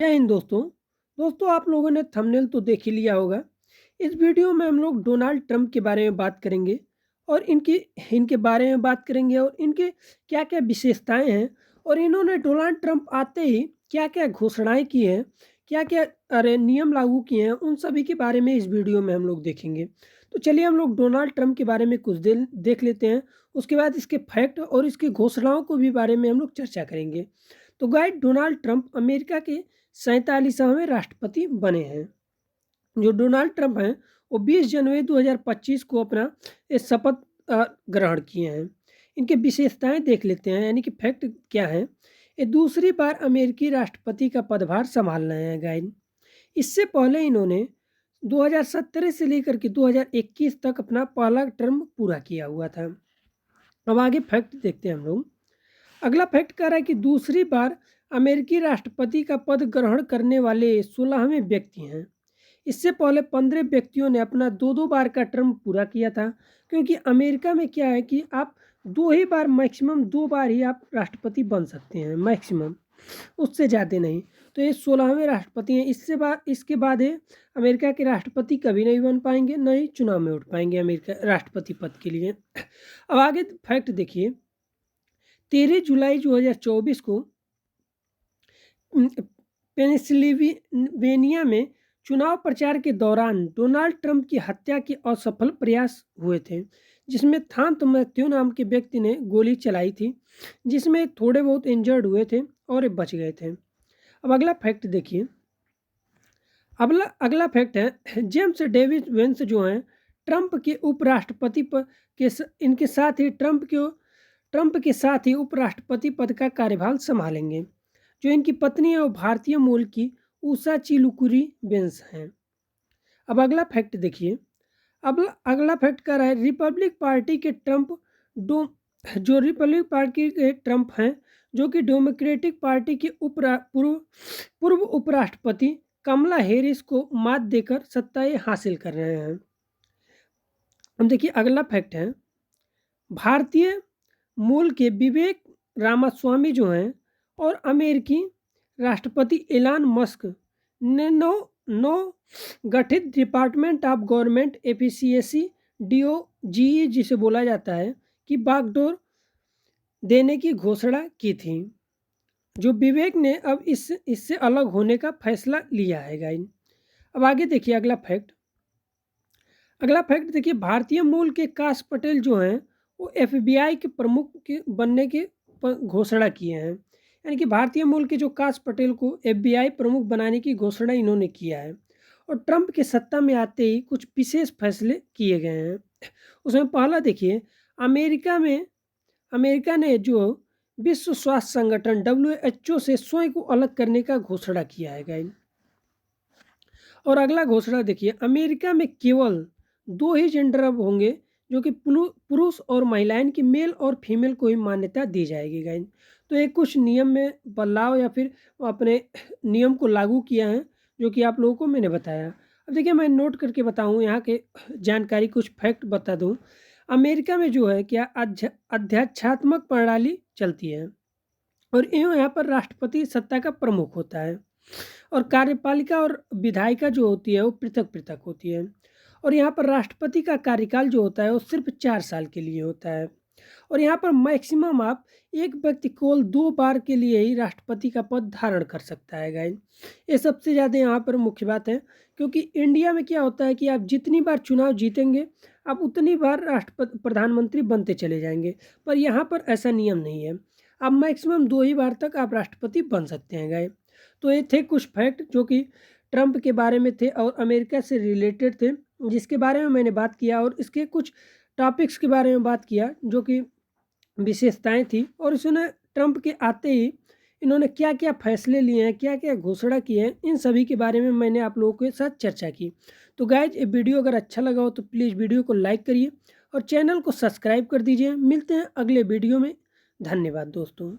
जय हिंद दोस्तों। आप लोगों ने थंबनेल तो देख ही लिया होगा। इस वीडियो में हम लोग डोनाल्ड ट्रंप के बारे में बात करेंगे और इनकी इनके बारे में बात करेंगे और इनके क्या-क्या विशेषताएं हैं और इन्होंने डोनाल्ड ट्रंप आते ही क्या-क्या घोषणाएं की हैं, क्या-क्या नियम लागू किए हैं, उन सभी के बारे में इस वीडियो में हम लोग देखेंगे। तो चलिए हम लोग डोनाल्ड ट्रंप के बारे में कुछ देर देख लेते हैं। उसके बाद इसके फैक्ट और इसकी घोषणाओं को भी बारे में हम लोग चर्चा करेंगे। तो गाइस, डोनाल्ड ट्रंप अमेरिका के 47वें राष्ट्रपति बने हैं। जो डोनाल्ड ट्रंप हैं, वो 20 जनवरी 2025 को अपना ये शपथ ग्रहण किए हैं। इनकी विशेषताएं देख लेते हैं, यानी कि फैक्ट क्या है। ये दूसरी बार अमेरिकी राष्ट्रपति का पदभार संभाल रहे हैं गाइस। इससे पहले इन्होंने 2017 से लेकर के 2021 तक अपना पहला टर्म पूरा किया हुआ था। अब आगे फैक्ट देखते हैं हम लोग। अगला फैक्ट कह रहा है कि दूसरी बार अमेरिकी राष्ट्रपति का पद ग्रहण करने वाले 16वें व्यक्ति हैं। इससे पहले 15 व्यक्तियों ने अपना दो दो बार का टर्म पूरा किया था, क्योंकि अमेरिका में क्या है कि आप दो ही बार, मैक्सिमम दो बार ही आप राष्ट्रपति बन सकते हैं, मैक्सिमम, उससे ज़्यादा नहीं। तो ये 16वें राष्ट्रपति हैं। इसके बाद ये अमेरिका के राष्ट्रपति कभी नहीं बन पाएंगे, न ही चुनाव में उठ पाएंगे अमेरिका राष्ट्रपति पद के लिए। अब आगे फैक्ट देखिए। 13 जुलाई 2024 को पेंसिल्वेनिया में चुनाव प्रचार के दौरान डोनाल्ड ट्रंप की हत्या के असफल प्रयास हुए थे, जिसमें थांत मैथ्यू नाम के व्यक्ति ने गोली चलाई थी, जिसमें थोड़े बहुत इंजर्ड हुए थे और बच गए थे। अब अगला फैक्ट देखिए। अगला फैक्ट है, जेम्स डेविड वेंस जो हैं ट्रंप के उपराष्ट्रपति पर इनके साथ ही ट्रंप के साथ ही उपराष्ट्रपति पद का कार्यभार संभालेंगे। जो इनकी पत्नी है वो भारतीय मूल की उषा चिलुकुरी वेंस हैं। अब अगला फैक्ट देखिए। अब अगला फैक्ट कर रहा है, रिपब्लिक पार्टी के ट्रंप डो जो रिपब्लिक पार्टी के ट्रंप हैं, जो कि डेमोक्रेटिक पार्टी के पूर्व उपराष्ट्रपति कमला हैरिस को मात देकर सत्ताएं हासिल कर रहे हैं। अब देखिए अगला फैक्ट है, भारतीय मूल के विवेक रामास्वामी जो हैं और अमेरिकी राष्ट्रपति एलन मस्क ने नौ गठित department of government efficiency DOGE जिसे बोला जाता है कि बागडोर देने की घोषणा की थी। जो विवेक ने अब इससे अलग होने का फैसला लिया है गाइस। अब आगे देखिए अगला फैक्ट देखिए। भारतीय मूल के काश पटेल जो हैं वो FBI के प्रमुख के बनने की घोषणा किए हैं। यानी कि भारतीय मूल के जो काश पटेल को FBI प्रमुख बनाने की घोषणा इन्होंने किया है। और ट्रंप के सत्ता में आते ही कुछ विशेष फैसले किए गए हैं। उसमें पहला देखिए, अमेरिका ने जो विश्व स्वास्थ्य संगठन WHO से स्वयं को अलग करने का घोषणा किया है गाइस। और अगला घोषणा देखिए, अमेरिका में केवल दो ही जेंडर अब होंगे, जो कि पुरुष और महिलाएं की मेल और फीमेल को ही मान्यता दी जाएगी गाइस। तो ये कुछ नियम में बदलाव या फिर अपने नियम को लागू किया है, जो कि आप लोगों को मैंने बताया। अब देखिए मैं नोट करके बताऊं, यहाँ के जानकारी कुछ फैक्ट बता दूं। अमेरिका में जो है क्या अध्यात्मात्मक प्रणाली चलती है और यहाँ पर राष्ट्रपति सत्ता का प्रमुख होता है और कार्यपालिका और विधायिका जो होती है वो पृथक पृथक होती है। और यहाँ पर राष्ट्रपति का कार्यकाल जो होता है वो सिर्फ 4 साल के लिए होता है। और यहाँ पर मैक्सिमम आप एक व्यक्ति केवल 2 बार के लिए ही राष्ट्रपति का पद धारण कर सकता है गाइस। ये सबसे ज़्यादा यहाँ पर मुख्य बात है, क्योंकि इंडिया में क्या होता है कि आप जितनी बार चुनाव जीतेंगे आप उतनी बार राष्ट्रपति प्रधानमंत्री बनते चले जाएंगे, पर यहाँ पर ऐसा नियम नहीं है। आप मैक्सिमम 2 ही बार तक आप राष्ट्रपति बन सकते हैं गाइस। तो ये थे कुछ फैक्ट जो कि ट्रंप के बारे में थे और अमेरिका से रिलेटेड थे, जिसके बारे में मैंने बात किया और इसके कुछ टॉपिक्स के बारे में बात किया जो कि विशेषताएं थी। और इसने ट्रंप के आते ही इन्होंने क्या क्या फैसले लिए हैं, क्या क्या घोषणा की है, इन सभी के बारे में मैंने आप लोगों के साथ चर्चा की। तो गाइज, ये वीडियो अगर अच्छा लगा हो तो प्लीज़ वीडियो को लाइक करिए और चैनल को सब्सक्राइब कर दीजिए। मिलते हैं अगले वीडियो में। धन्यवाद दोस्तों।